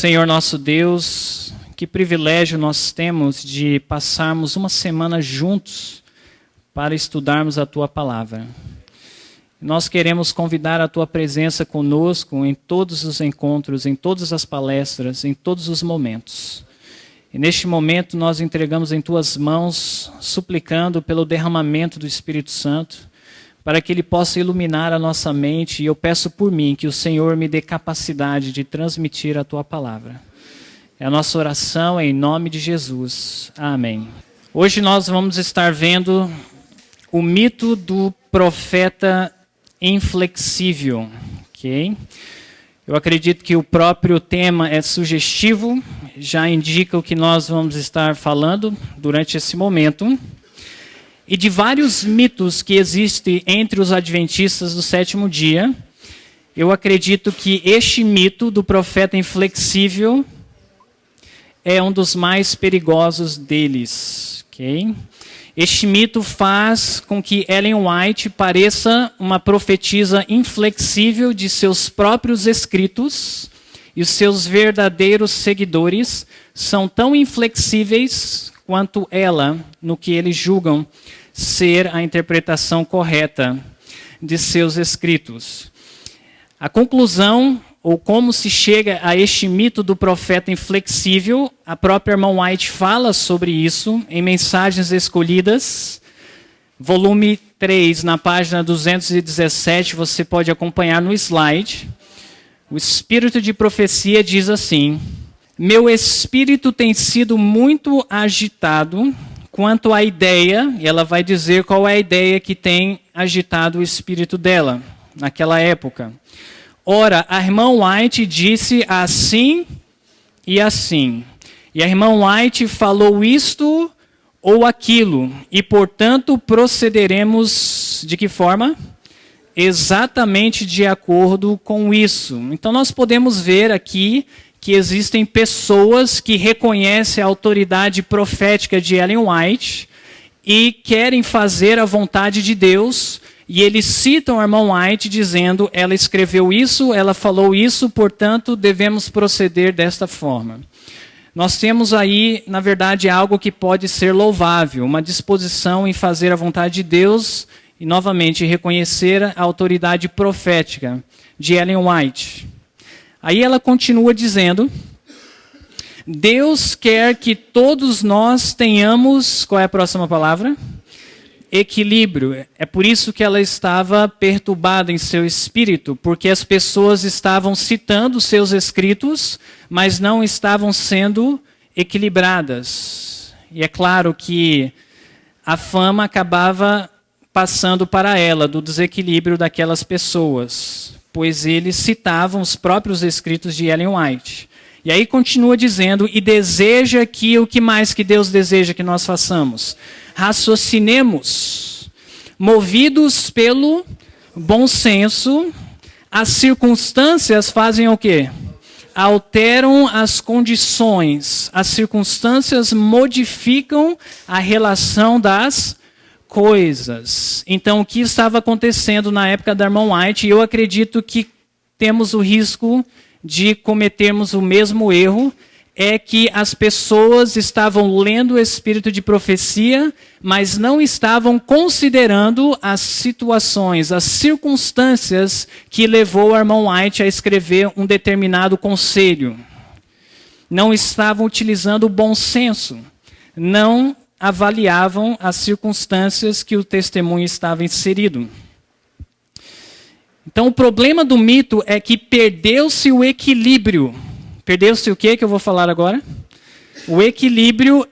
Senhor nosso Deus, que privilégio nós temos de passarmos uma semana juntos para estudarmos a Tua Palavra. Nós queremos convidar a Tua presença conosco em todos os encontros, em todas as palestras, em todos os momentos. E neste momento nós entregamos em Tuas mãos, suplicando pelo derramamento do Espírito Santo, para que Ele possa iluminar a nossa mente, e eu peço por mim que o Senhor me dê capacidade de transmitir a Tua Palavra. É a nossa oração em nome de Jesus. Amém. Hoje nós vamos estar vendo o mito do profeta inflexível. Ok? Eu acredito que o próprio tema é sugestivo, já indica o que nós vamos estar falando durante esse momento. E de vários mitos que existem entre os adventistas do sétimo dia, eu acredito que este mito do profeta inflexível é um dos mais perigosos deles. Okay? Este mito faz com que Ellen White pareça uma profetisa inflexível de seus próprios escritos, e os seus verdadeiros seguidores são tão inflexíveis quanto ela no que eles julgam ser a interpretação correta de seus escritos. A conclusão, ou como se chega a este mito do profeta inflexível, a própria irmã White fala sobre isso em Mensagens Escolhidas, volume 3, na página 217, você pode acompanhar no slide. O espírito de profecia diz assim: meu espírito tem sido muito agitado quanto à ideia, e ela vai dizer qual é a ideia que tem agitado o espírito dela naquela época. Ora, a irmã White disse assim e assim. E a irmã White falou isto ou aquilo, e portanto procederemos de que forma? Exatamente de acordo com isso. Então nós podemos ver aqui que existem pessoas que reconhecem a autoridade profética de Ellen White e querem fazer a vontade de Deus, e eles citam a irmã White dizendo, ela escreveu isso, ela falou isso, portanto devemos proceder desta forma. Nós temos aí, na verdade, algo que pode ser louvável, uma disposição em fazer a vontade de Deus e, novamente, reconhecer a autoridade profética de Ellen White. Aí ela continua dizendo, Deus quer que todos nós tenhamos, qual é a próxima palavra? Equilíbrio. É por isso que ela estava perturbada em seu espírito, porque as pessoas estavam citando seus escritos, mas não estavam sendo equilibradas. E é claro que a fama acabava passando para ela, do desequilíbrio daquelas pessoas, pois eles citavam os próprios escritos de Ellen White. E aí continua dizendo, e deseja que, o que mais que Deus deseja que nós façamos? Raciocinemos, movidos pelo bom senso, as circunstâncias fazem o quê? Alteram as condições, as circunstâncias modificam a relação das coisas. Então, o que estava acontecendo na época da irmã White, e eu acredito que temos o risco de cometermos o mesmo erro, é que as pessoas estavam lendo o espírito de profecia, mas não estavam considerando as situações, as circunstâncias que levou a irmã White a escrever um determinado conselho. Não estavam utilizando o bom senso, não avaliavam as circunstâncias que o testemunho estava inserido. Então, o problema do mito é que perdeu-se o equilíbrio. Perdeu-se o que eu vou falar agora? O equilíbrio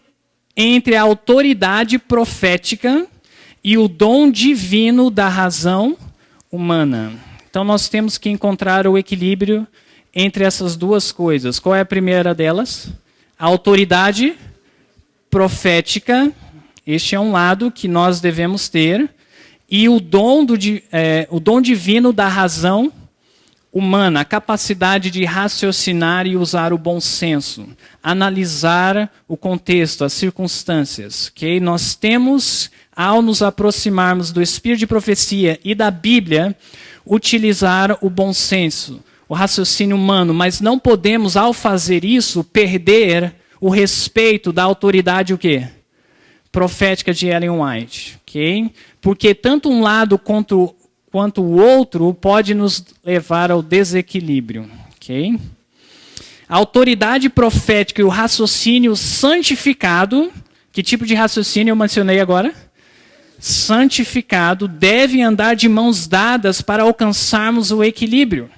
entre a autoridade profética e o dom divino da razão humana. Então, nós temos que encontrar o equilíbrio entre essas duas coisas. Qual é a primeira delas? A autoridade profética, este é um lado que nós devemos ter, e o dom divino da razão humana, a capacidade de raciocinar e usar o bom senso, analisar o contexto, as circunstâncias. Okay? Nós temos, ao nos aproximarmos do Espírito de Profecia e da Bíblia, utilizar o bom senso, o raciocínio humano, mas não podemos, ao fazer isso, perder o respeito da autoridade o quê? Profética de Ellen White. Okay? Porque tanto um lado quanto o outro pode nos levar ao desequilíbrio. Okay? A autoridade profética e o raciocínio santificado, que tipo de raciocínio eu mencionei agora? Santificado, devem andar de mãos dadas para alcançarmos o equilíbrio.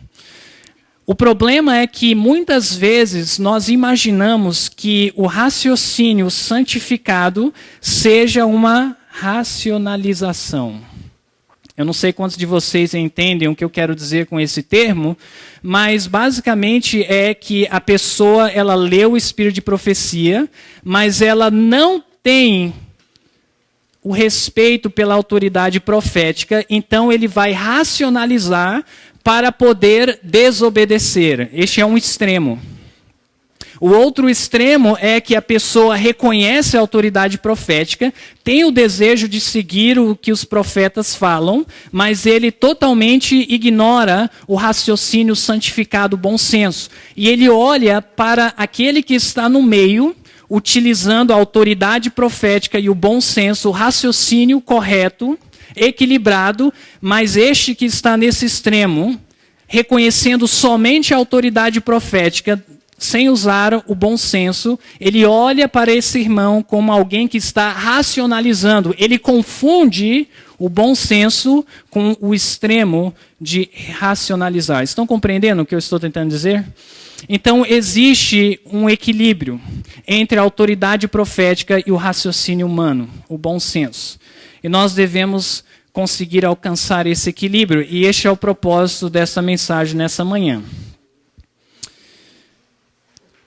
O problema é que muitas vezes nós imaginamos que o raciocínio santificado seja uma racionalização. Eu não sei quantos de vocês entendem o que eu quero dizer com esse termo, mas basicamente é que a pessoa ela lê o espírito de profecia, mas ela não tem o respeito pela autoridade profética, então ele vai racionalizar para poder desobedecer. Este é um extremo. O outro extremo é que a pessoa reconhece a autoridade profética, tem o desejo de seguir o que os profetas falam, mas ele totalmente ignora o raciocínio santificado, bom senso. E ele olha para aquele que está no meio, utilizando a autoridade profética e o bom senso, o raciocínio correto, equilibrado, mas este que está nesse extremo, reconhecendo somente a autoridade profética, sem usar o bom senso, ele olha para esse irmão como alguém que está racionalizando. Ele confunde o bom senso com o extremo de racionalizar. Estão compreendendo o que eu estou tentando dizer? Então, existe um equilíbrio entre a autoridade profética e o raciocínio humano, o bom senso. E nós devemos conseguir alcançar esse equilíbrio, e este é o propósito dessa mensagem nessa manhã.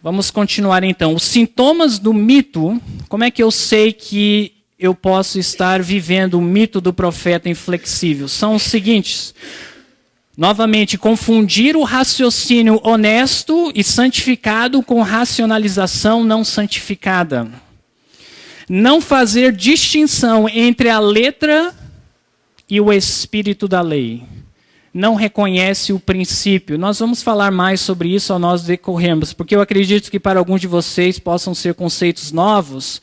Vamos continuar então. Os sintomas do mito, como é que eu sei que eu posso estar vivendo o mito do profeta inflexível? São os seguintes. Novamente, confundir o raciocínio honesto e santificado com racionalização não santificada. Não fazer distinção entre a letra e o espírito da lei. Não reconhece o princípio. Nós vamos falar mais sobre isso ao nós decorrermos, porque eu acredito que para alguns de vocês possam ser conceitos novos,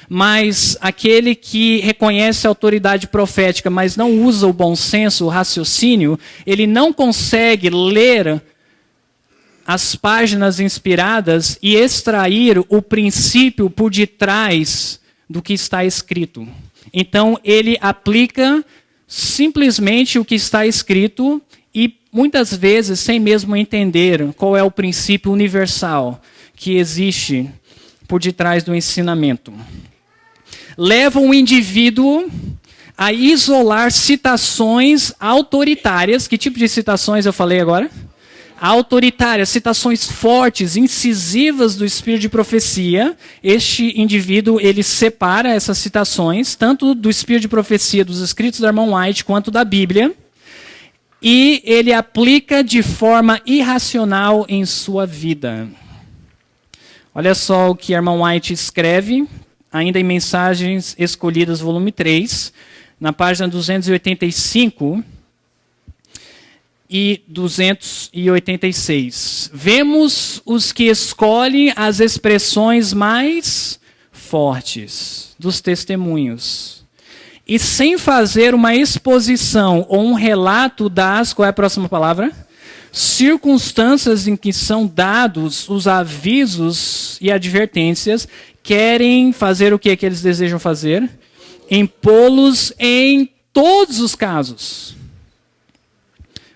mas aquele que reconhece a autoridade profética, mas não usa o bom senso, o raciocínio, ele não consegue ler as páginas inspiradas e extrair o princípio por detrás do que está escrito. Então, ele aplica simplesmente o que está escrito e muitas vezes sem mesmo entender qual é o princípio universal que existe por detrás do ensinamento. Leva o indivíduo a isolar citações autoritárias. Que tipo de citações eu falei agora? Autoritárias, citações fortes, incisivas do espírito de profecia. Este indivíduo, ele separa essas citações, tanto do espírito de profecia dos escritos da irmã White, quanto da Bíblia, e ele aplica de forma irracional em sua vida. Olha só o que a irmã White escreve, ainda em Mensagens Escolhidas, volume 3, na página 285... e 286. Vemos os que escolhem as expressões mais fortes dos testemunhos. E sem fazer uma exposição ou um relato das, qual é a próxima palavra? Circunstâncias em que são dados os avisos e advertências, querem fazer o que eles desejam fazer? Impô-los em todos os casos.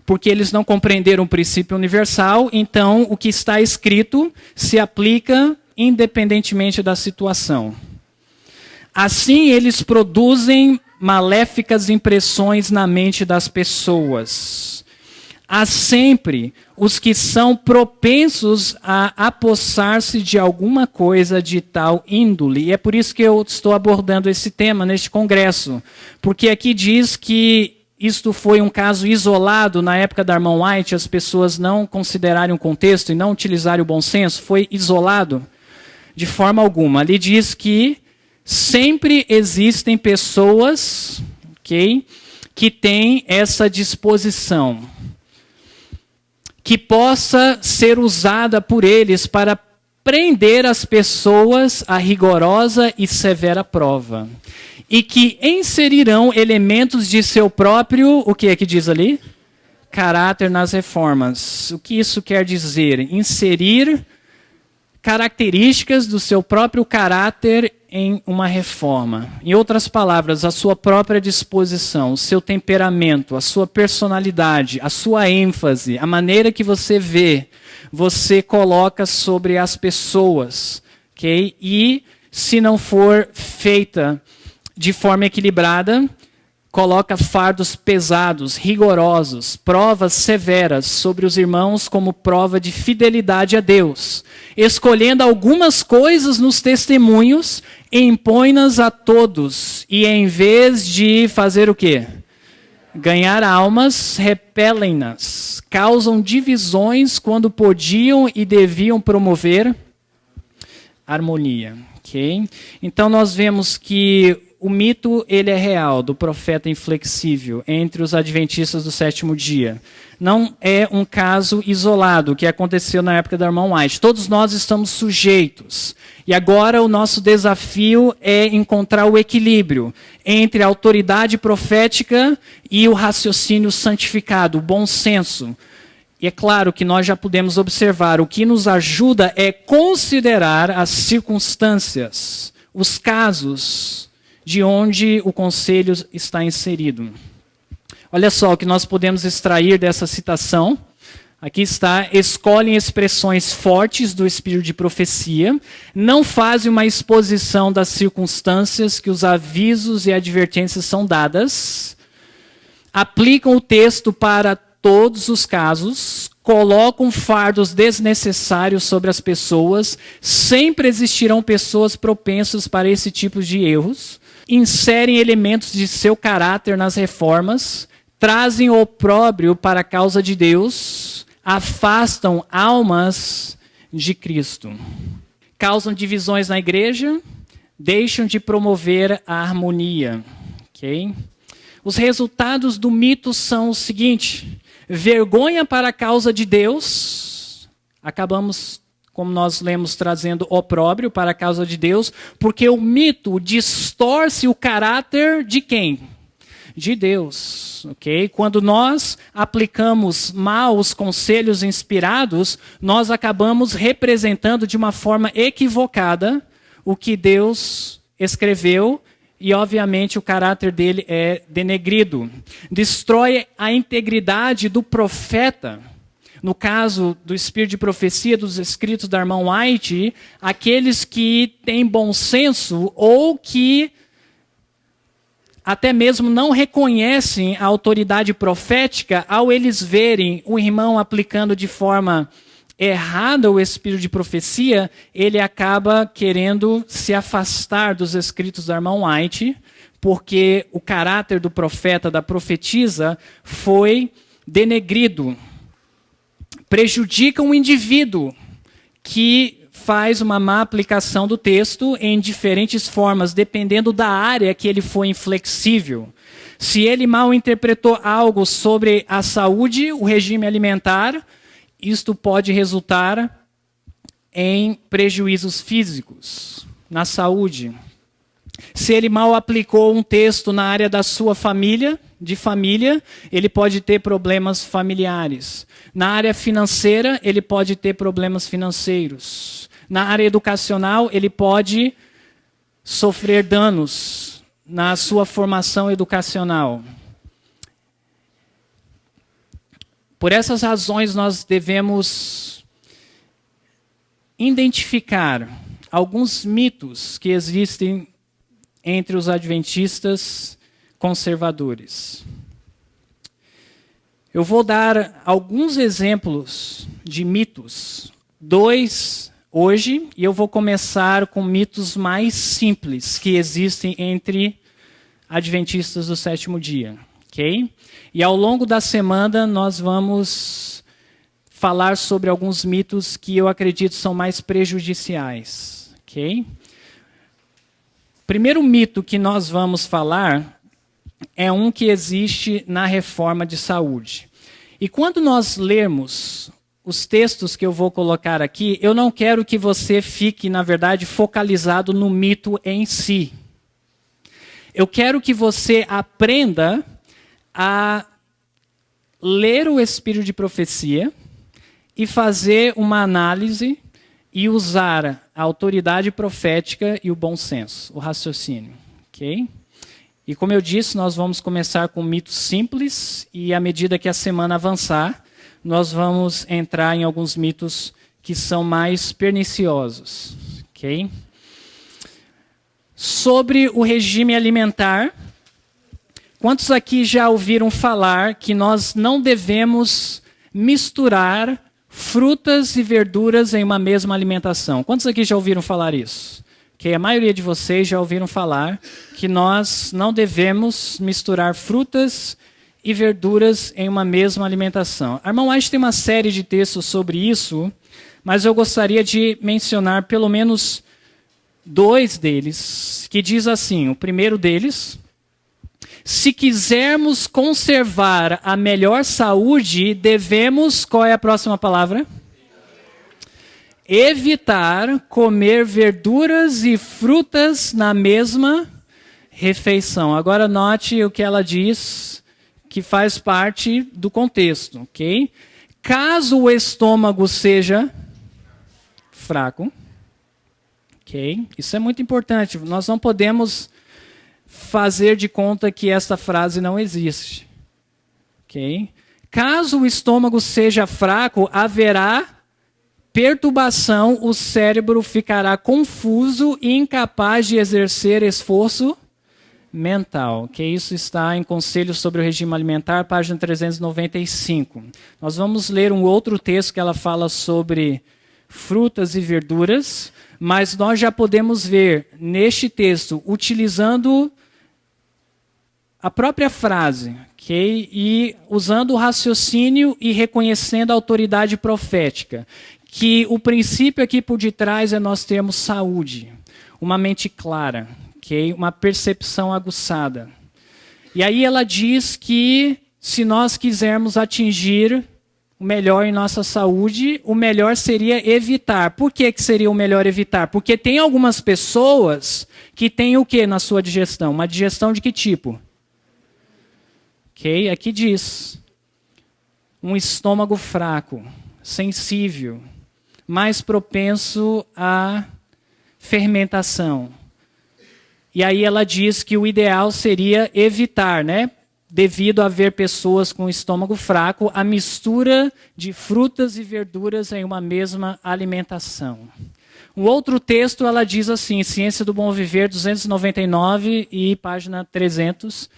Porque eles não compreenderam o princípio universal, então o que está escrito se aplica independentemente da situação. Assim, eles produzem maléficas impressões na mente das pessoas. Há sempre os que são propensos a apossar-se de alguma coisa de tal índole. E é por isso que eu estou abordando esse tema neste congresso. Porque aqui diz que isto foi um caso isolado na época da irmã White, as pessoas não considerarem o contexto e não utilizarem o bom senso, foi isolado de forma alguma. Ali diz que sempre existem pessoas, okay, que têm essa disposição, que possa ser usada por eles para prender as pessoas a rigorosa e severa prova. E que inserirão elementos de seu próprio, o que é que diz ali? Caráter nas reformas. O que isso quer dizer? Inserir características do seu próprio caráter em uma reforma. Em outras palavras, a sua própria disposição, o seu temperamento, a sua personalidade, a sua ênfase, a maneira que você vê, você coloca sobre as pessoas, ok? E se não for feita de forma equilibrada, coloca fardos pesados, rigorosos, provas severas sobre os irmãos como prova de fidelidade a Deus, escolhendo algumas coisas nos testemunhos, impõe-nas a todos, e em vez de fazer o quê? Ganhar almas, repelem-nas, causam divisões quando podiam e deviam promover harmonia. Okay? Então nós vemos que o mito ele é real, do profeta inflexível, entre os adventistas do sétimo dia. Não é um caso isolado, que aconteceu na época da irmã White. Todos nós estamos sujeitos. E agora o nosso desafio é encontrar o equilíbrio entre a autoridade profética e o raciocínio santificado, o bom senso. E é claro que nós já podemos observar, o que nos ajuda é considerar as circunstâncias, os casos de onde o conselho está inserido. Olha só o que nós podemos extrair dessa citação. Aqui está: escolhem expressões fortes do espírito de profecia, não fazem uma exposição das circunstâncias que os avisos e advertências são dadas, aplicam o texto para todos os casos, colocam fardos desnecessários sobre as pessoas, sempre existirão pessoas propensas para esse tipo de erros, inserem elementos de seu caráter nas reformas, trazem o opróbrio para a causa de Deus, afastam almas de Cristo, causam divisões na igreja, deixam de promover a harmonia. Okay? Os resultados do mito são o seguinte: vergonha para a causa de Deus, acabamos, como nós lemos, trazendo opróbrio para a causa de Deus, porque o mito distorce o caráter de quem? De Deus, ok? Quando nós aplicamos mal os conselhos inspirados, nós acabamos representando de uma forma equivocada o que Deus escreveu, e obviamente o caráter dele é denegrido. Destrói a integridade do profeta. No caso do espírito de profecia dos escritos da irmã White, aqueles que têm bom senso ou que até mesmo não reconhecem a autoridade profética, ao eles verem o irmão aplicando de forma errada o espírito de profecia, ele acaba querendo se afastar dos escritos da irmã White, porque o caráter do profeta, da profetisa, foi denegrido. Prejudicam o indivíduo que faz uma má aplicação do texto em diferentes formas, dependendo da área que ele foi inflexível. Se ele mal interpretou algo sobre a saúde, o regime alimentar, isto pode resultar em prejuízos físicos na saúde. Se ele mal aplicou um texto na área da sua família, ele pode ter problemas familiares. Na área financeira, ele pode ter problemas financeiros. Na área educacional, ele pode sofrer danos na sua formação educacional. Por essas razões, nós devemos identificar alguns mitos que existem entre os adventistas conservadores. Eu vou dar alguns exemplos de mitos, 2 hoje, e eu vou começar com mitos mais simples que existem entre adventistas do sétimo dia. Okay? E ao longo da semana nós vamos falar sobre alguns mitos que eu acredito são mais prejudiciais. Okay? O primeiro mito que nós vamos falar é um que existe na reforma de saúde. E quando nós lermos os textos que eu vou colocar aqui, eu não quero que você fique, na verdade, focalizado no mito em si. Eu quero que você aprenda a ler o espírito de profecia e fazer uma análise e usar a autoridade profética e o bom senso, o raciocínio. Ok? E como eu disse, nós vamos começar com mitos simples e à medida que a semana avançar, nós vamos entrar em alguns mitos que são mais perniciosos. Ok? Sobre o regime alimentar, quantos aqui já ouviram falar que nós não devemos misturar frutas e verduras em uma mesma alimentação? Quantos aqui já ouviram falar isso? Que a maioria de vocês já ouviram falar que nós não devemos misturar frutas e verduras em uma mesma alimentação. A irmã White tem uma série de textos sobre isso, mas eu gostaria de mencionar pelo menos 2 deles, que diz assim, o primeiro deles: se quisermos conservar a melhor saúde, devemos, qual é a próxima palavra? Evitar comer verduras e frutas na mesma refeição. Agora note o que ela diz, que faz parte do contexto, ok? Caso o estômago seja fraco, ok? Isso é muito importante. Nós não podemos fazer de conta que esta frase não existe, ok? Caso o estômago seja fraco, haverá perturbação, o cérebro ficará confuso e incapaz de exercer esforço mental. Que isso está em Conselhos sobre o Regime Alimentar, página 395. Nós vamos ler um outro texto que ela fala sobre frutas e verduras, mas nós já podemos ver neste texto, utilizando a própria frase, okay? E usando o raciocínio e reconhecendo a autoridade profética, que o princípio aqui por detrás é nós termos saúde, uma mente clara, okay? Uma percepção aguçada. E aí ela diz que se nós quisermos atingir o melhor em nossa saúde, o melhor seria evitar. Por que seria o melhor evitar? Porque tem algumas pessoas que têm o que na sua digestão? Uma digestão de que tipo? Ok, aqui diz, um estômago fraco, sensível, mais propenso à fermentação. E aí ela diz que o ideal seria evitar, né? Devido a haver pessoas com estômago fraco, a mistura de frutas e verduras em uma mesma alimentação. Um outro texto, ela diz assim, Ciência do Bom Viver, 299 e página 300,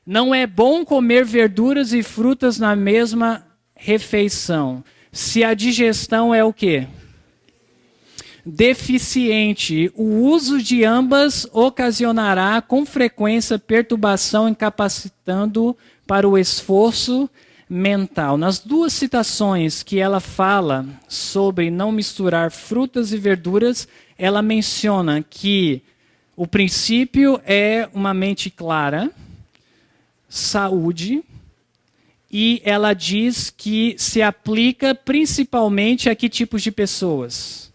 não é bom comer verduras e frutas na mesma refeição, se a digestão é o quê? Deficiente. O uso de ambas ocasionará com frequência perturbação, incapacitando para o esforço mental. Nas 2 citações que ela fala sobre não misturar frutas e verduras, ela menciona que o princípio é uma mente clara, saúde, e ela diz que se aplica principalmente a que tipos de pessoas?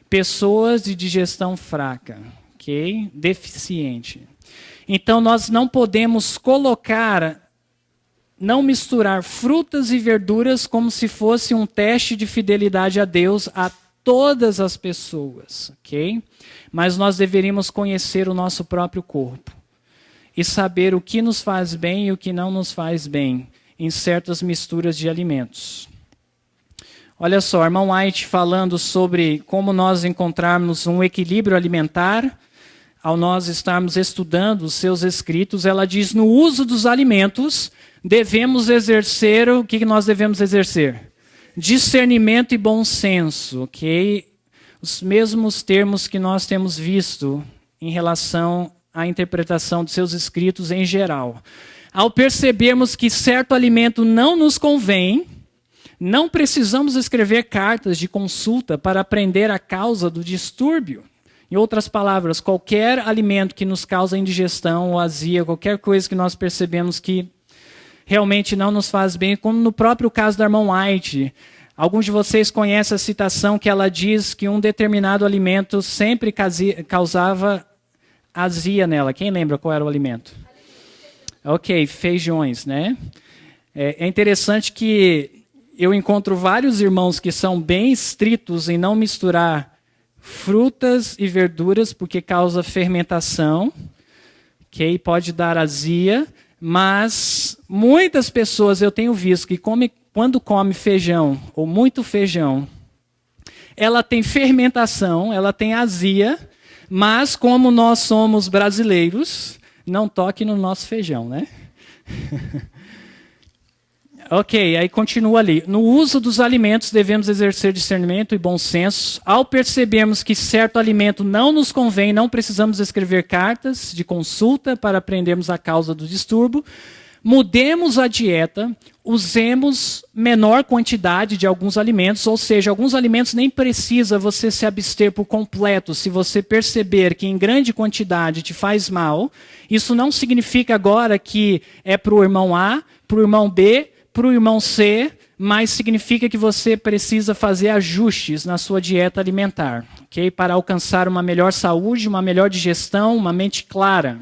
Pessoas de digestão fraca, ok? Deficiente. Então nós não podemos não misturar frutas e verduras como se fosse um teste de fidelidade a Deus a todas as pessoas, ok? Mas nós deveríamos conhecer o nosso próprio corpo e saber o que nos faz bem e o que não nos faz bem em certas misturas de alimentos. Olha só, a irmã White falando sobre como nós encontrarmos um equilíbrio alimentar, ao nós estarmos estudando os seus escritos, ela diz, no uso dos alimentos, devemos exercer, o que nós devemos exercer? Discernimento e bom senso, ok? Os mesmos termos que nós temos visto em relação à interpretação de seus escritos em geral. Ao percebermos que certo alimento não nos convém, não precisamos escrever cartas de consulta para aprender a causa do distúrbio. Em outras palavras, qualquer alimento que nos causa indigestão ou azia, qualquer coisa que nós percebemos que realmente não nos faz bem, como no próprio caso da irmã White, Alguns de vocês conhecem a citação que ela diz que um determinado alimento sempre causava azia nela. Quem lembra qual era o alimento? Ok, feijões, né? É interessante que eu encontro vários irmãos que são bem estritos em não misturar frutas e verduras porque causa fermentação, ok? Pode dar azia, mas muitas pessoas eu tenho visto que quando come feijão ou muito feijão, ela tem fermentação, ela tem azia, mas como nós somos brasileiros, não toque no nosso feijão, né? Ok, aí continua ali. No uso dos alimentos, devemos exercer discernimento e bom senso. Ao percebermos que certo alimento não nos convém, não precisamos escrever cartas de consulta para aprendermos a causa do distúrbio. Mudemos a dieta, usemos menor quantidade de alguns alimentos, ou seja, alguns alimentos nem precisa você se abster por completo. Se você perceber que em grande quantidade te faz mal, isso não significa agora que é para o irmão A, para o irmão B, para o irmão C, mas significa que você precisa fazer ajustes na sua dieta alimentar, ok? Para alcançar uma melhor saúde, uma melhor digestão, uma mente clara.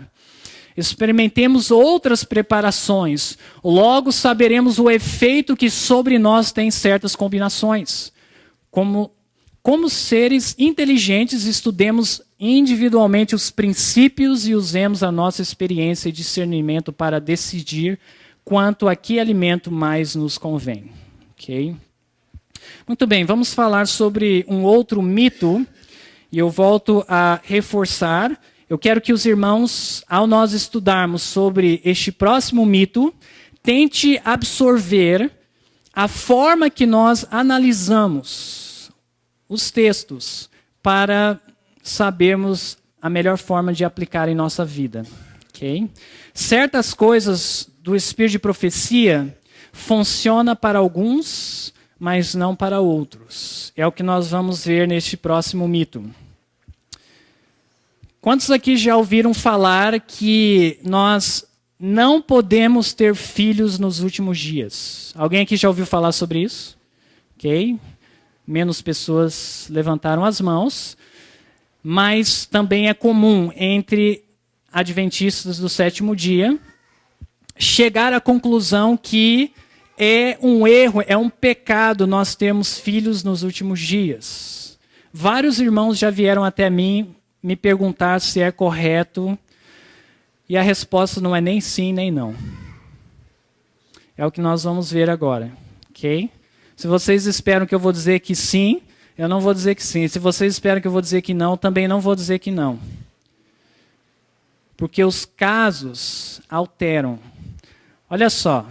Experimentemos outras preparações, logo saberemos o efeito que sobre nós tem certas combinações. Como seres inteligentes, estudemos individualmente os princípios e usemos a nossa experiência e discernimento para decidir quanto a que alimento mais nos convém. Okay? Muito bem, vamos falar sobre um outro mito, e eu volto a reforçar. Eu quero que os irmãos, ao nós estudarmos sobre este próximo mito, tente absorver a forma que nós analisamos os textos para sabermos a melhor forma de aplicar em nossa vida. Okay? Certas coisas do espírito de profecia funciona para alguns, mas não para outros. É o que nós vamos ver neste próximo mito. Quantos aqui já ouviram falar que nós não podemos ter filhos nos últimos dias? Alguém aqui já ouviu falar sobre isso? Ok. Menos pessoas levantaram as mãos. Mas também é comum entre adventistas do sétimo dia chegar à conclusão que é um erro, é um pecado nós termos filhos nos últimos dias. Vários irmãos já vieram até mim me perguntar se é correto, e a resposta não é nem sim nem não. É o que nós vamos ver agora, ok? Se vocês esperam que eu vou dizer que sim, eu não vou dizer que sim. Se vocês esperam que eu vou dizer que não, também não vou dizer que não. Porque os casos alteram. Olha só,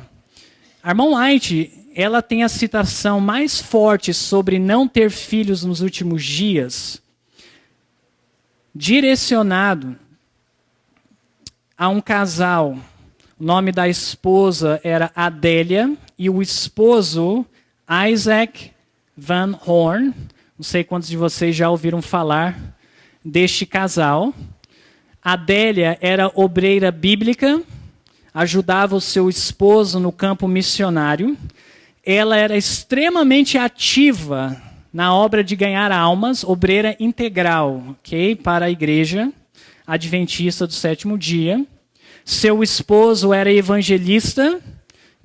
a irmã White, ela tem a citação mais forte sobre não ter filhos nos últimos dias, direcionado a um casal. O nome da esposa era Adélia e o esposo Isaac Van Horn. Não sei quantos de vocês já ouviram falar deste casal. Adélia era obreira bíblica, ajudava o seu esposo no campo missionário. Ela era extremamente ativa na obra de ganhar almas, obreira integral, ok? Para a igreja adventista do sétimo dia. Seu esposo era evangelista,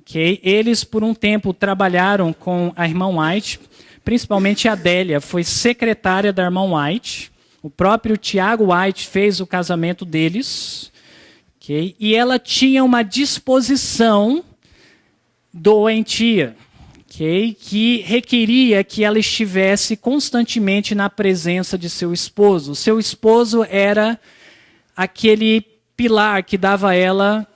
ok? Eles por um tempo trabalharam com a irmã White, principalmente a Adélia foi secretária da irmã White. O próprio Tiago White fez o casamento deles. Okay? E ela tinha uma disposição doentia, okay? Que requeria que ela estivesse constantemente na presença de seu esposo. Seu esposo era aquele pilar que dava a ela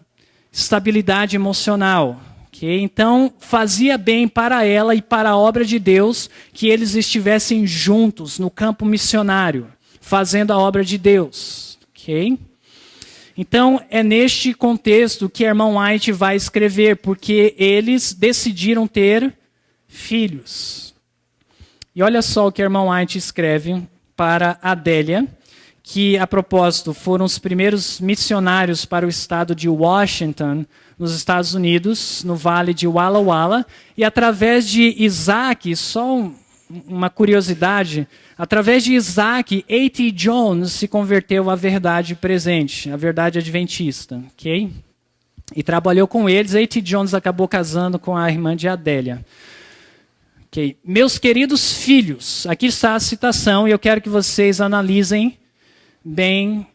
estabilidade emocional. Okay? Então, fazia bem para ela e para a obra de Deus que eles estivessem juntos no campo missionário, fazendo a obra de Deus. Okay? Então, é neste contexto que a irmã White vai escrever, porque eles decidiram ter filhos. E olha só o que a irmã White escreve para Adélia, que, a propósito, foram os primeiros missionários para o estado de Washington, nos Estados Unidos, no vale de Walla Walla, e através de Isaac, só uma curiosidade, através de Isaac, A.T. Jones se converteu à verdade presente, à verdade adventista, ok? E trabalhou com eles. A.T. Jones acabou casando com a irmã de Adélia. Okay. Meus queridos filhos, aqui está a citação, e eu quero que vocês analisem bem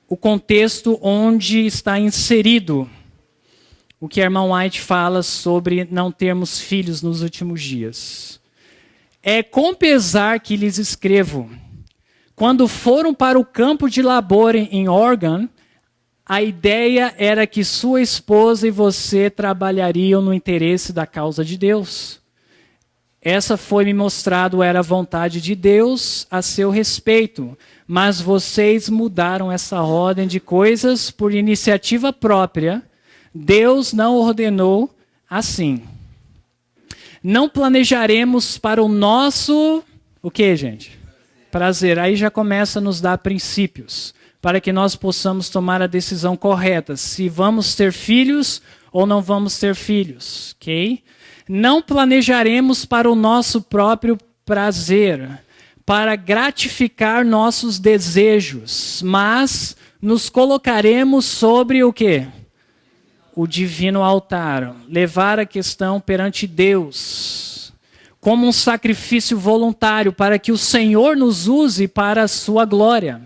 o contexto onde está inserido o que a irmã White fala sobre não termos filhos nos últimos dias. É com pesar que lhes escrevo. Quando foram para o campo de labor em Oregon, a ideia era que sua esposa e você trabalhariam no interesse da causa de Deus. Essa foi-me mostrado, era a vontade de Deus a seu respeito. Mas vocês mudaram essa ordem de coisas por iniciativa própria. Deus não ordenou assim. Não planejaremos para o nosso... O que, gente? Prazer. Aí já começa a nos dar princípios, para que nós possamos tomar a decisão correta. Se vamos ter filhos ou não vamos ter filhos. Ok? Não planejaremos para o nosso próprio prazer, para gratificar nossos desejos, mas nos colocaremos sobre o quê? O divino altar, levar a questão perante Deus, como um sacrifício voluntário, para que o Senhor nos use para a sua glória.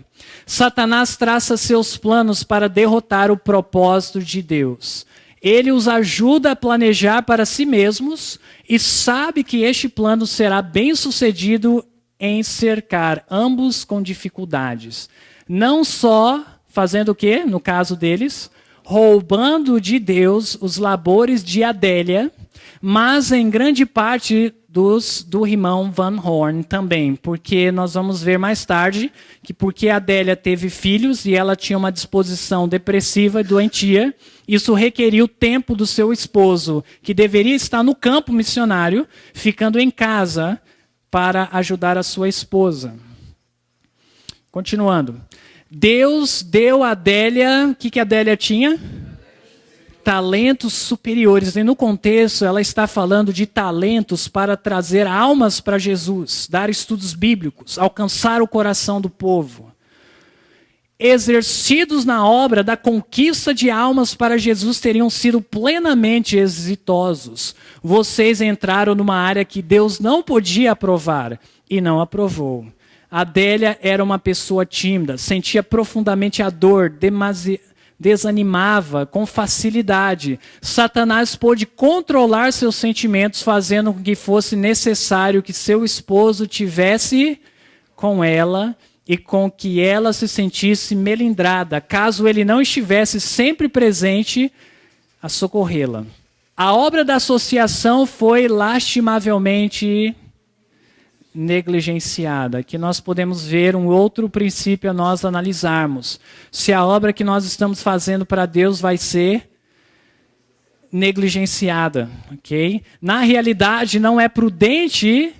Satanás traça seus planos para derrotar o propósito de Deus. Ele os ajuda a planejar para si mesmos e sabe que este plano será bem-sucedido em cercar ambos com dificuldades. Não só fazendo o quê? No caso deles, roubando de Deus os labores de Adélia, mas em grande parte do irmão Van Horn também, porque nós vamos ver mais tarde que porque a Adélia teve filhos e ela tinha uma disposição depressiva e doentia, isso requeriu tempo do seu esposo, que deveria estar no campo missionário, ficando em casa para ajudar a sua esposa. Continuando. Deus deu a Adélia, o que a Adélia tinha? Talentos superiores. E no contexto, ela está falando de talentos para trazer almas para Jesus, dar estudos bíblicos, alcançar o coração do povo. Exercidos na obra da conquista de almas para Jesus teriam sido plenamente exitosos. Vocês entraram numa área que Deus não podia aprovar e não aprovou. Adélia era uma pessoa tímida, sentia profundamente a dor, desanimava com facilidade. Satanás pôde controlar seus sentimentos, fazendo com que fosse necessário que seu esposo tivesse com ela e com que ela se sentisse melindrada, caso ele não estivesse sempre presente a socorrê-la. A obra da associação foi lastimavelmente negligenciada. Aqui nós podemos ver um outro princípio a nós analisarmos. Se a obra que nós estamos fazendo para Deus vai ser negligenciada, ok? Na realidade, não é prudente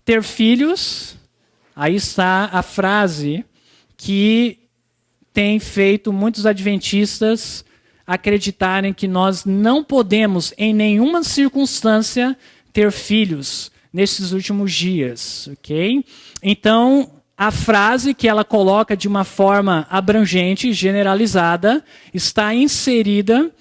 ter filhos. Aí está a frase que tem feito muitos adventistas acreditarem que nós não podemos, em nenhuma circunstância, ter filhos nesses últimos dias, ok? Então, a frase que ela coloca de uma forma abrangente, generalizada, está inserida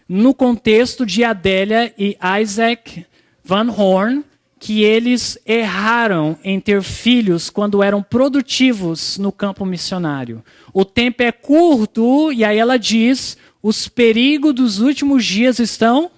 no contexto de Adélia e Isaac Van Horn, que eles erraram em ter filhos quando eram produtivos no campo missionário. O tempo é curto, e aí ela diz, os perigos dos últimos dias estão...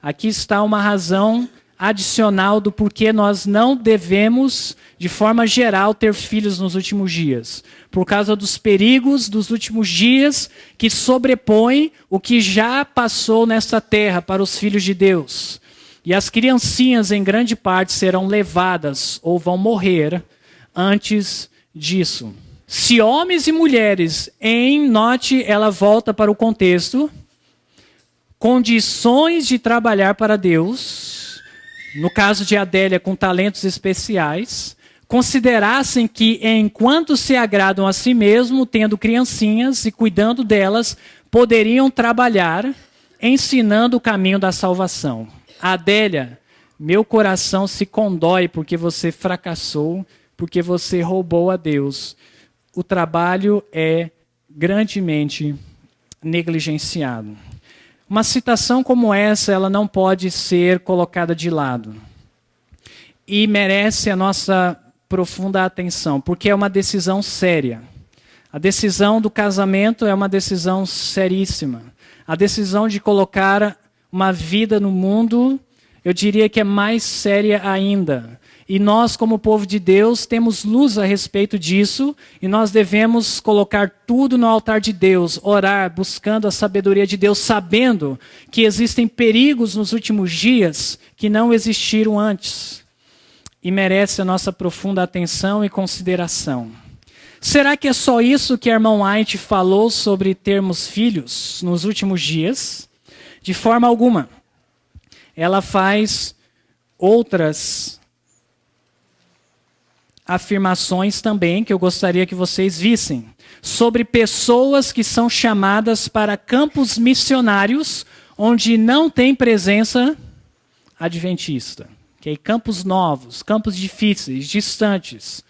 Aqui está uma razão adicional do porquê nós não devemos, de forma geral, ter filhos nos últimos dias. Por causa dos perigos dos últimos dias que sobrepõem o que já passou nesta terra para os filhos de Deus. E as criancinhas, em grande parte, serão levadas ou vão morrer antes disso. Se homens e mulheres, note, ela volta para o contexto, condições de trabalhar para Deus, no caso de Adélia, com talentos especiais, considerassem que, enquanto se agradam a si mesmo, tendo criancinhas e cuidando delas, poderiam trabalhar, ensinando o caminho da salvação. Adélia, meu coração se condói porque você fracassou, porque você roubou a Deus. O trabalho é grandemente negligenciado. Uma citação como essa, ela não pode ser colocada de lado. E merece a nossa profunda atenção, porque é uma decisão séria. A decisão do casamento é uma decisão seríssima. A decisão de colocar uma vida no mundo, eu diria que é mais séria ainda. E nós, como povo de Deus, temos luz a respeito disso, e nós devemos colocar tudo no altar de Deus, orar, buscando a sabedoria de Deus, sabendo que existem perigos nos últimos dias que não existiram antes. E merece a nossa profunda atenção e consideração. Será que é só isso que a irmã White falou sobre termos filhos nos últimos dias? De forma alguma. Ela faz outras afirmações também que eu gostaria que vocês vissem. Sobre pessoas que são chamadas para campos missionários onde não tem presença adventista. Okay? Campos novos, campos difíceis, distantes.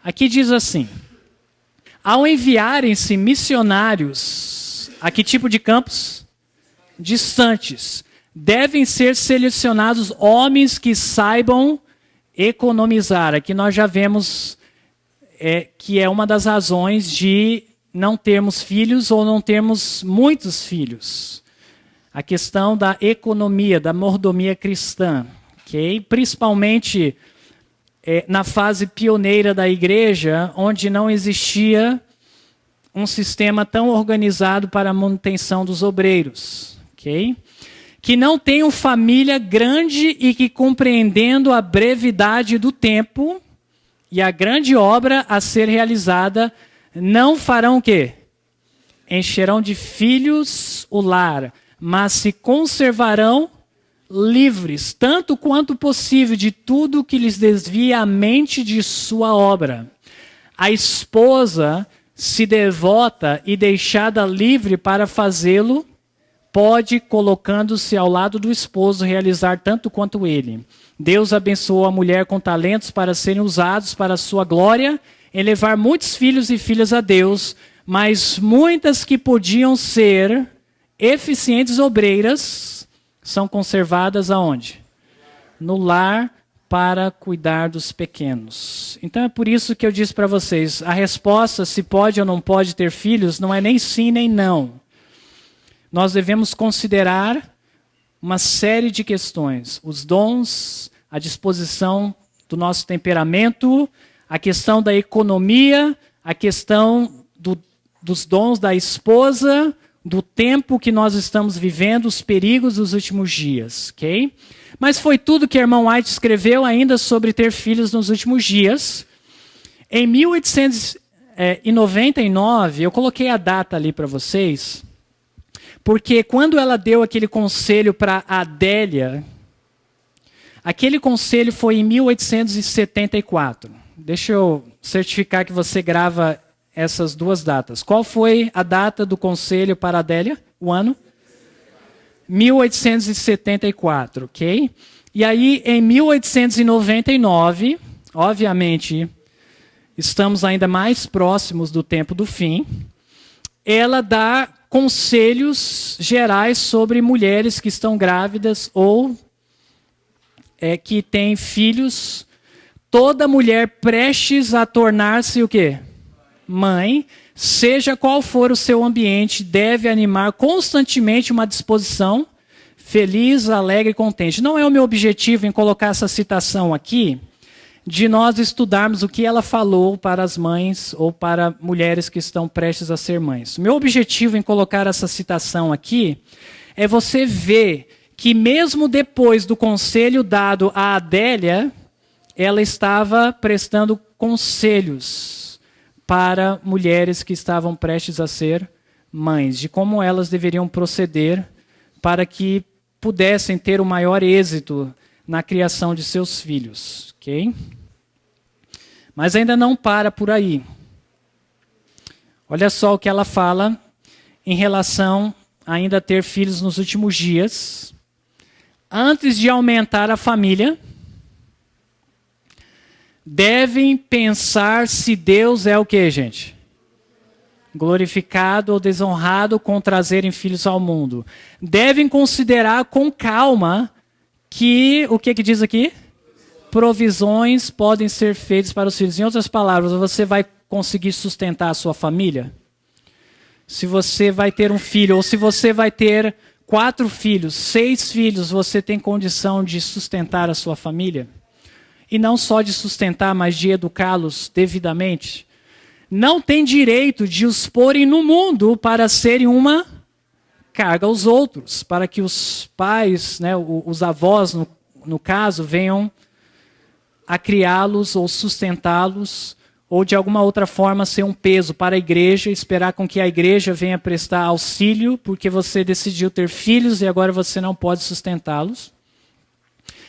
Aqui diz assim: ao enviarem-se missionários a que tipo de campos? Distantes. Devem ser selecionados homens que saibam economizar. Aqui nós já vemos que é uma das razões de não termos filhos ou não termos muitos filhos. A questão da economia, da mordomia cristã. Okay? Principalmente na fase pioneira da igreja, onde não existia um sistema tão organizado para a manutenção dos obreiros. Okay? Que não tenham família grande e que, compreendendo a brevidade do tempo e a grande obra a ser realizada, não farão o quê? Encherão de filhos o lar, mas se conservarão livres, tanto quanto possível, de tudo que lhes desvia a mente de sua obra. A esposa, se devota e deixada livre para fazê-lo, pode, colocando-se ao lado do esposo, realizar tanto quanto ele. Deus abençoou a mulher com talentos para serem usados para a sua glória, em levar muitos filhos e filhas a Deus, mas muitas que podiam ser eficientes obreiras são conservadas aonde? No lar, para cuidar dos pequenos. Então é por isso que eu disse para vocês, a resposta se pode ou não pode ter filhos não é nem sim nem não. Nós devemos considerar uma série de questões. Os dons, a disposição do nosso temperamento, a questão da economia, a questão dos dons da esposa, do tempo que nós estamos vivendo, os perigos dos últimos dias. Okay? Mas foi tudo que a irmã White escreveu ainda sobre ter filhos nos últimos dias. Em 1899, eu coloquei a data ali para vocês, porque quando ela deu aquele conselho para Adélia, aquele conselho foi em 1874. Deixa eu certificar que você grava essas duas datas. Qual foi a data do conselho para Adélia? O ano? 1874, ok? E aí, em 1899, obviamente, estamos ainda mais próximos do tempo do fim, ela dá conselhos gerais sobre mulheres que estão grávidas ou que têm filhos. Toda mulher prestes a tornar-se o quê? Mãe, seja qual for o seu ambiente, deve animar constantemente uma disposição feliz, alegre e contente. Não é o meu objetivo em colocar essa citação aqui, de nós estudarmos o que ela falou para as mães ou para mulheres que estão prestes a ser mães. Meu objetivo em colocar essa citação aqui é você ver que mesmo depois do conselho dado a Adélia, ela estava prestando conselhos para mulheres que estavam prestes a ser mães, de como elas deveriam proceder para que pudessem ter o maior êxito na criação de seus filhos. Okay? Mas ainda não para por aí. Olha só o que ela fala em relação a ainda ter filhos nos últimos dias. Antes de aumentar a família, devem pensar se Deus é o quê, gente? Glorificado ou desonrado com trazerem filhos ao mundo. Devem considerar com calma que, o que diz aqui? Provisões podem ser feitas para os filhos. Em outras palavras, você vai conseguir sustentar a sua família? Se você vai ter um filho, ou se você vai ter 4 filhos, 6 filhos, você tem condição de sustentar a sua família? E não só de sustentar, mas de educá-los devidamente? Não tem direito de os porem no mundo para serem uma carga aos outros, para que os pais, né, os avós, no caso, venham a criá-los ou sustentá-los, ou de alguma outra forma ser um peso para a igreja, esperar com que a igreja venha prestar auxílio, porque você decidiu ter filhos e agora você não pode sustentá-los.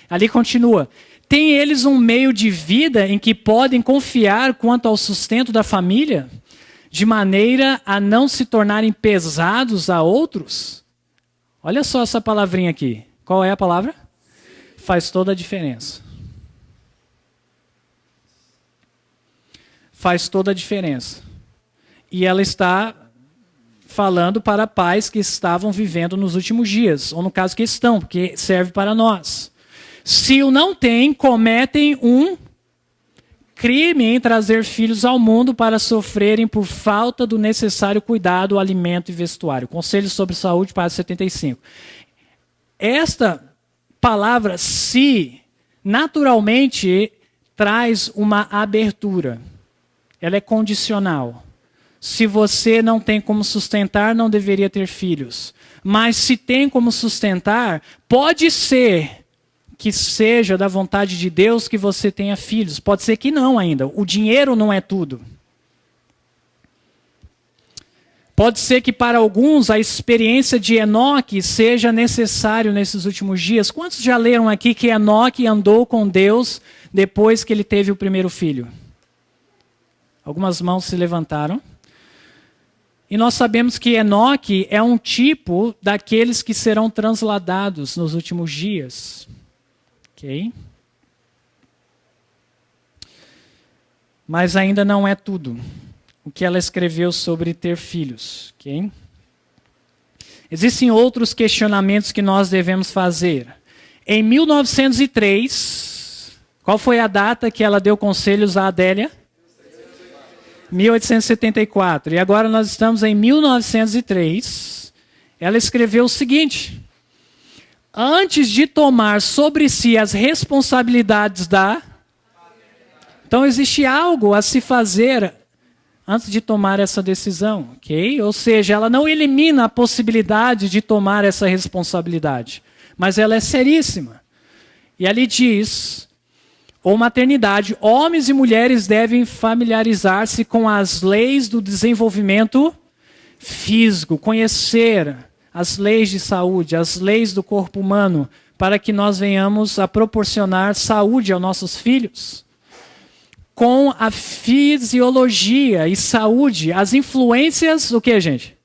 Ali continua. Tem eles um meio de vida em que podem confiar quanto ao sustento da família, de maneira a não se tornarem pesados a outros? Olha só essa palavrinha aqui. Qual é a palavra? Faz toda a diferença. Faz toda a diferença. E ela está falando para pais que estavam vivendo nos últimos dias, ou no caso que estão, porque serve para nós. Se o não têm, cometem um crime em trazer filhos ao mundo para sofrerem por falta do necessário cuidado, alimento e vestuário. Conselho sobre Saúde, página 75. Esta palavra se, naturalmente, traz uma abertura. Ela é condicional. Se você não tem como sustentar, não deveria ter filhos. Mas se tem como sustentar, pode ser que seja da vontade de Deus que você tenha filhos. Pode ser que não ainda. O dinheiro não é tudo. Pode ser que para alguns a experiência de Enoque seja necessário nesses últimos dias. Quantos já leram aqui que Enoque andou com Deus depois que ele teve o primeiro filho? Algumas mãos se levantaram. E nós sabemos que Enoque é um tipo daqueles que serão transladados nos últimos dias. Ok? Mas ainda não é tudo o que ela escreveu sobre ter filhos. Ok? Existem outros questionamentos que nós devemos fazer. Em 1903, qual foi a data que ela deu conselhos à Adélia? 1874. E agora nós estamos em 1903. Ela escreveu o seguinte: antes de tomar sobre si as responsabilidades da... Então existe algo a se fazer antes de tomar essa decisão, ok? Ou seja, ela não elimina a possibilidade de tomar essa responsabilidade, mas ela é seríssima. E ali diz... ou maternidade, homens e mulheres devem familiarizar-se com as leis do desenvolvimento físico, conhecer as leis de saúde, as leis do corpo humano, para que nós venhamos a proporcionar saúde aos nossos filhos. Com a fisiologia e saúde, as influências, o que, gente?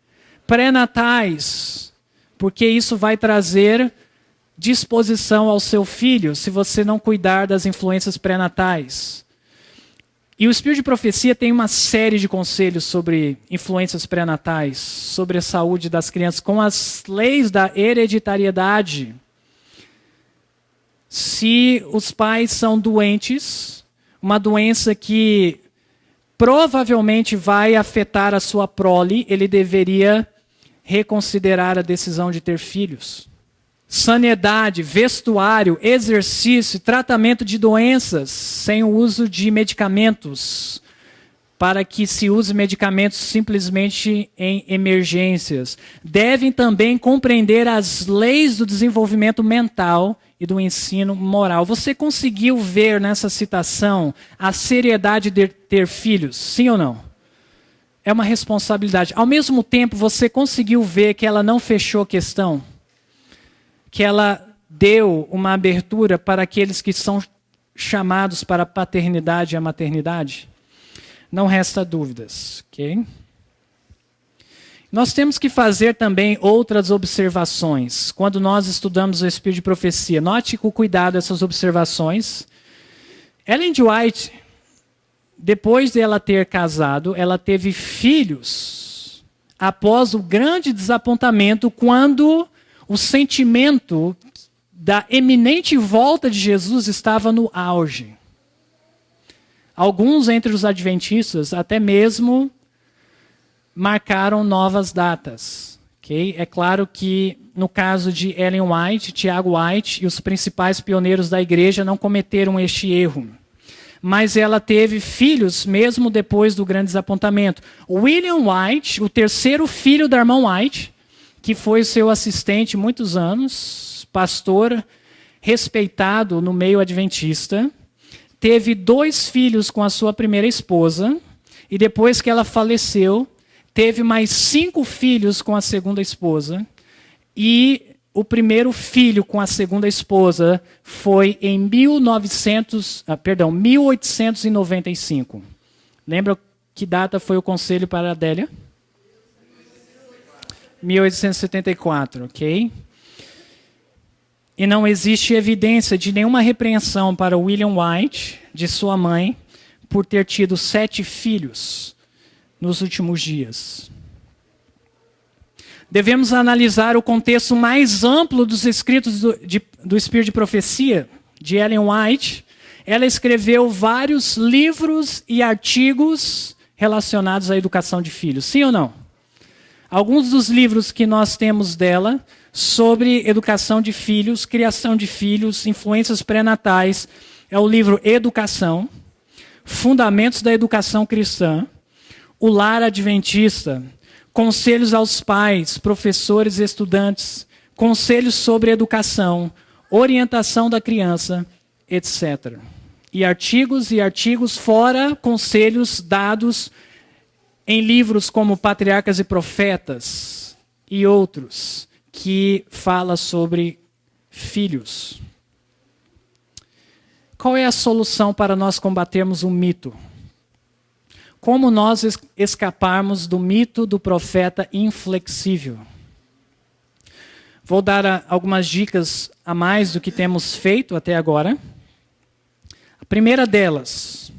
Pré-natais, porque isso vai trazer disposição ao seu filho, se você não cuidar das influências pré-natais. E o Espírito de Profecia tem uma série de conselhos sobre influências pré-natais, sobre a saúde das crianças, com as leis da hereditariedade. Se os pais são doentes, uma doença que provavelmente vai afetar a sua prole, ele deveria reconsiderar a decisão de ter filhos. Sanidade, vestuário, exercício, tratamento de doenças sem o uso de medicamentos, para que se use medicamentos simplesmente em emergências. Devem também compreender as leis do desenvolvimento mental e do ensino moral. Você conseguiu ver nessa citação a seriedade de ter filhos? Sim ou não? É uma responsabilidade. Ao mesmo tempo, você conseguiu ver que ela não fechou questão? Que ela deu uma abertura para aqueles que são chamados para a paternidade e a maternidade? Não resta dúvidas, ok? Nós temos que fazer também outras observações quando nós estudamos o Espírito de Profecia. Note com cuidado essas observações. Ellen G. White, depois de ela ter casado, ela teve filhos após o grande desapontamento, quando o sentimento da eminente volta de Jesus estava no auge. Alguns entre os adventistas até mesmo marcaram novas datas. Okay? É claro que no caso de Ellen White, Tiago White e os principais pioneiros da igreja não cometeram este erro. Mas ela teve filhos mesmo depois do grande desapontamento. William White, o terceiro filho da irmã White, que foi seu assistente muitos anos, pastor respeitado no meio adventista, teve 2 filhos com a sua primeira esposa, e depois que ela faleceu, teve mais 5 filhos com a segunda esposa, e o primeiro filho com a segunda esposa foi em 1895. Lembra que data foi o conselho para a Adélia? 1874, ok? E não existe evidência de nenhuma repreensão para William White, de sua mãe, por ter tido 7 filhos nos últimos dias. Devemos analisar o contexto mais amplo dos escritos do Espírito de Profecia, de Ellen White. Ela escreveu vários livros e artigos relacionados à educação de filhos. Sim ou não? Alguns dos livros que nós temos dela sobre educação de filhos, criação de filhos, influências pré-natais, é o livro Educação, Fundamentos da Educação Cristã, O Lar Adventista, Conselhos aos Pais, Professores e Estudantes, Conselhos sobre Educação, Orientação da Criança, etc. E artigos fora conselhos dados em livros como Patriarcas e Profetas e outros, que fala sobre filhos. Qual é a solução para nós combatermos o mito? Como nós escaparmos do mito do profeta inflexível? Vou dar algumas dicas a mais do que temos feito até agora. A primeira delas,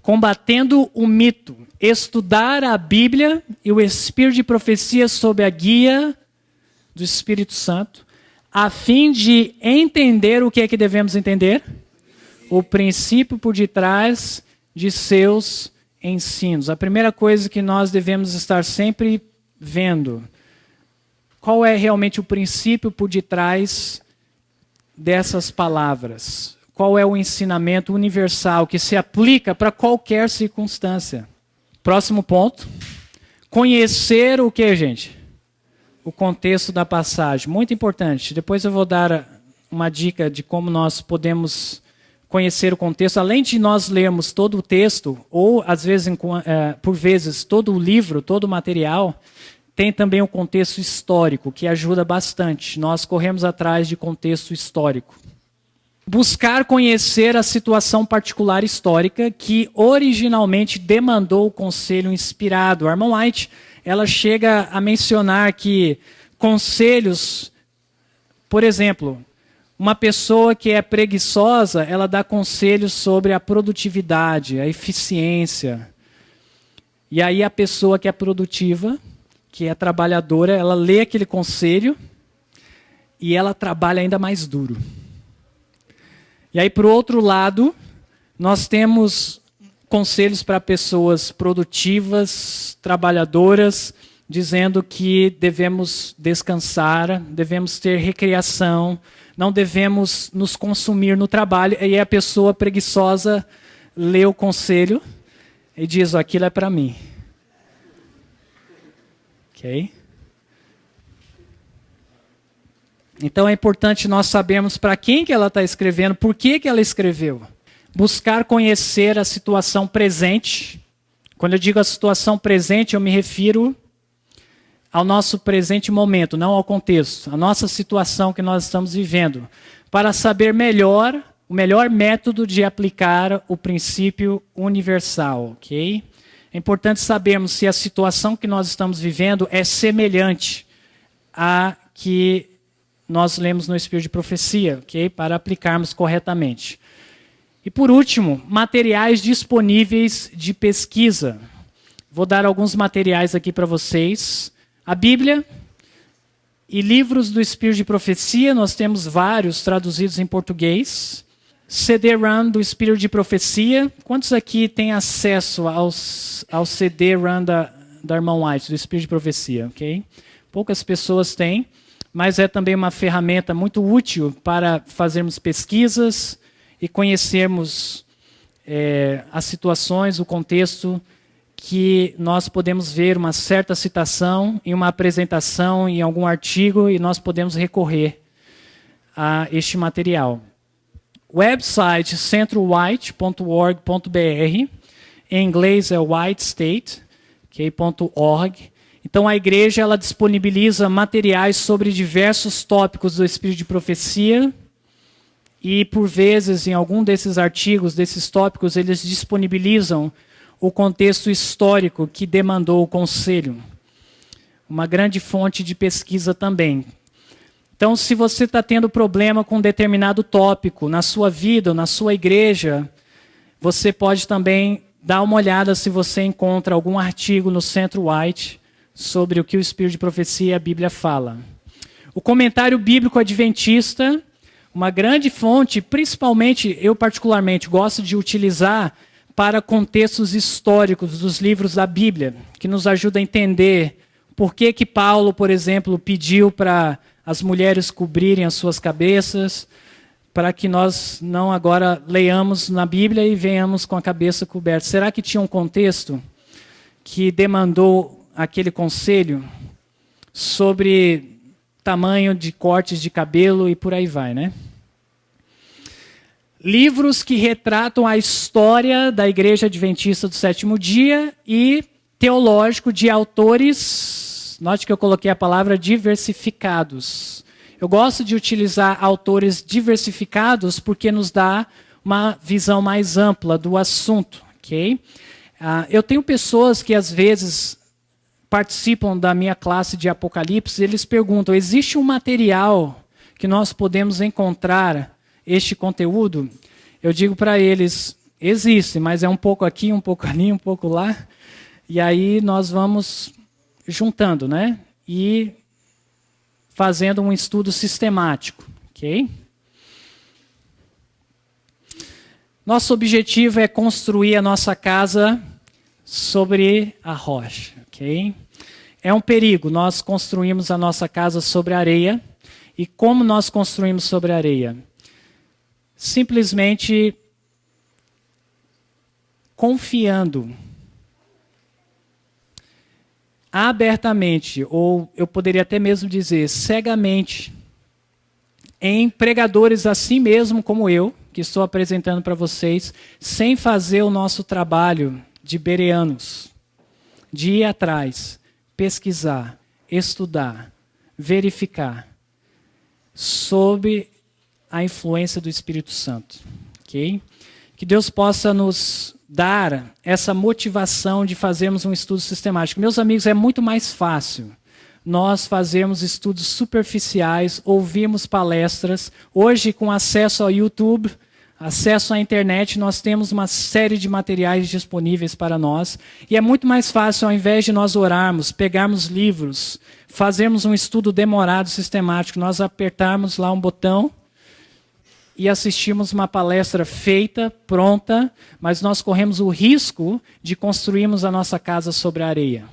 combatendo o mito, estudar a Bíblia e o Espírito de Profecia sob a guia do Espírito Santo, a fim de entender o que é que devemos entender? O princípio por detrás de seus ensinos. A primeira coisa que nós devemos estar sempre vendo, qual é realmente o princípio por detrás dessas palavras? Qual é o ensinamento universal que se aplica para qualquer circunstância? Próximo ponto. Conhecer o que, gente? O contexto da passagem. Muito importante. Depois eu vou dar uma dica de como nós podemos conhecer o contexto. Além de nós lermos todo o texto, ou às vezes, por vezes, todo o livro, todo o material, tem também o contexto histórico, que ajuda bastante. Nós corremos atrás de contexto histórico. Buscar conhecer a situação particular histórica que originalmente demandou o conselho inspirado. A irmã White, ela chega a mencionar que conselhos, por exemplo, uma pessoa que é preguiçosa, ela dá conselhos sobre a produtividade, a eficiência. E aí a pessoa que é produtiva, que é trabalhadora, ela lê aquele conselho e ela trabalha ainda mais duro. E aí, por outro lado, nós temos conselhos para pessoas produtivas, trabalhadoras, dizendo que devemos descansar, devemos ter recreação, não devemos nos consumir no trabalho. E aí a pessoa preguiçosa lê o conselho e diz, aquilo é para mim. Ok? Então é importante nós sabermos para quem que ela está escrevendo, por que que ela escreveu. Buscar conhecer a situação presente. Quando eu digo a situação presente, eu me refiro ao nosso presente momento, não ao contexto. A nossa situação que nós estamos vivendo. Para saber melhor o melhor método de aplicar o princípio universal, ok? É importante sabermos se a situação que nós estamos vivendo é semelhante à que nós lemos no Espírito de Profecia, ok? Para aplicarmos corretamente. E por último, materiais disponíveis de pesquisa. Vou dar alguns materiais aqui para vocês. A Bíblia e livros do Espírito de Profecia, nós temos vários traduzidos em português. CD-ROM do Espírito de Profecia. Quantos aqui têm acesso ao CD-ROM da irmã White, do Espírito de Profecia? Okay? Poucas pessoas têm, mas é também uma ferramenta muito útil para fazermos pesquisas e conhecermos as situações, o contexto que nós podemos ver uma certa citação em uma apresentação, em algum artigo, e nós podemos recorrer a este material. Website centrowhite.org.br, em inglês é whitestate.org. Então a igreja ela disponibiliza materiais sobre diversos tópicos do Espírito de Profecia e por vezes em algum desses artigos, desses tópicos, eles disponibilizam o contexto histórico que demandou o conselho. Uma grande fonte de pesquisa também. Então, se você está tendo problema com um determinado tópico na sua vida, ou na sua igreja, você pode também dar uma olhada se você encontra algum artigo no Centro White sobre o que o Espírito de Profecia e a Bíblia fala. O Comentário Bíblico Adventista, uma grande fonte, principalmente, eu particularmente gosto de utilizar para contextos históricos dos livros da Bíblia, que nos ajuda a entender por que Paulo, por exemplo, pediu para as mulheres cobrirem as suas cabeças, para que nós não agora leiamos na Bíblia e venhamos com a cabeça coberta. Será que tinha um contexto que demandou aquele conselho sobre tamanho de cortes de cabelo e por aí vai, né? Livros que retratam a história da Igreja Adventista do Sétimo Dia e teológico de autores, note que eu coloquei a palavra diversificados. Eu gosto de utilizar autores diversificados porque nos dá uma visão mais ampla do assunto, ok? Eu tenho pessoas que às vezes participam da minha classe de Apocalipse, eles perguntam, existe um material que nós podemos encontrar este conteúdo? Eu digo para eles, existe, mas é um pouco aqui, um pouco ali, um pouco lá. E aí nós vamos juntando, né? E fazendo um estudo sistemático, ok? Nosso objetivo é construir a nossa casa sobre a rocha, ok? É um perigo, nós construímos a nossa casa sobre a areia. E como nós construímos sobre a areia? Simplesmente confiando abertamente, ou eu poderia até mesmo dizer cegamente, em pregadores assim mesmo como eu, que estou apresentando para vocês, sem fazer o nosso trabalho de bereanos, de ir atrás, pesquisar, estudar, verificar, sob a influência do Espírito Santo, ok? Que Deus possa nos dar essa motivação de fazermos um estudo sistemático. Meus amigos, é muito mais fácil nós fazermos estudos superficiais, ouvirmos palestras. Hoje, com acesso ao YouTube, acesso à internet, nós temos uma série de materiais disponíveis para nós. E é muito mais fácil, ao invés de nós orarmos, pegarmos livros, fazermos um estudo demorado, sistemático, nós apertarmos lá um botão e assistimos uma palestra feita, pronta, mas nós corremos o risco de construirmos a nossa casa sobre a areia.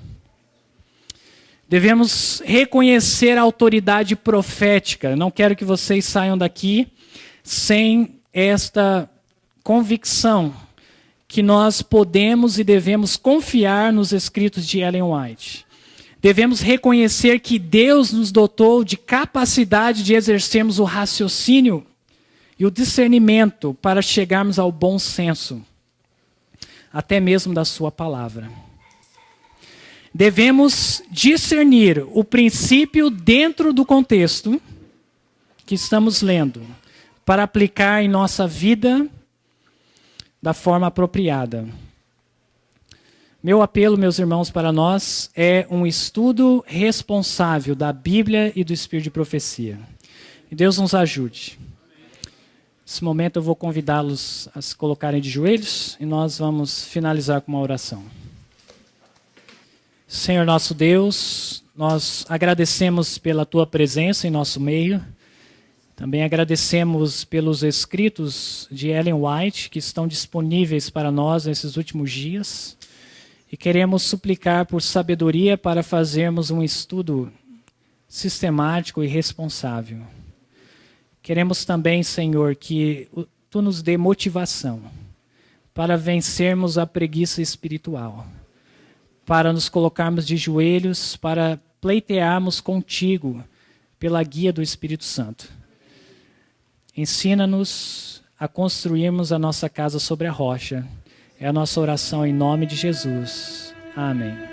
Devemos reconhecer a autoridade profética. Não quero que vocês saiam daqui sem esta convicção que nós podemos e devemos confiar nos escritos de Ellen White. Devemos reconhecer que Deus nos dotou de capacidade de exercermos o raciocínio e o discernimento para chegarmos ao bom senso, até mesmo da sua palavra. Devemos discernir o princípio dentro do contexto que estamos lendo, para aplicar em nossa vida da forma apropriada. Meu apelo, meus irmãos, para nós é um estudo responsável da Bíblia e do Espírito de Profecia. Que Deus nos ajude. Nesse momento eu vou convidá-los a se colocarem de joelhos e nós vamos finalizar com uma oração. Senhor nosso Deus, nós agradecemos pela Tua presença em nosso meio. Também agradecemos pelos escritos de Ellen White que estão disponíveis para nós nesses últimos dias. E queremos suplicar por sabedoria para fazermos um estudo sistemático e responsável. Queremos também, Senhor, que Tu nos dê motivação para vencermos a preguiça espiritual, para nos colocarmos de joelhos, para pleitearmos contigo pela guia do Espírito Santo. Ensina-nos a construirmos a nossa casa sobre a rocha. É a nossa oração em nome de Jesus. Amém.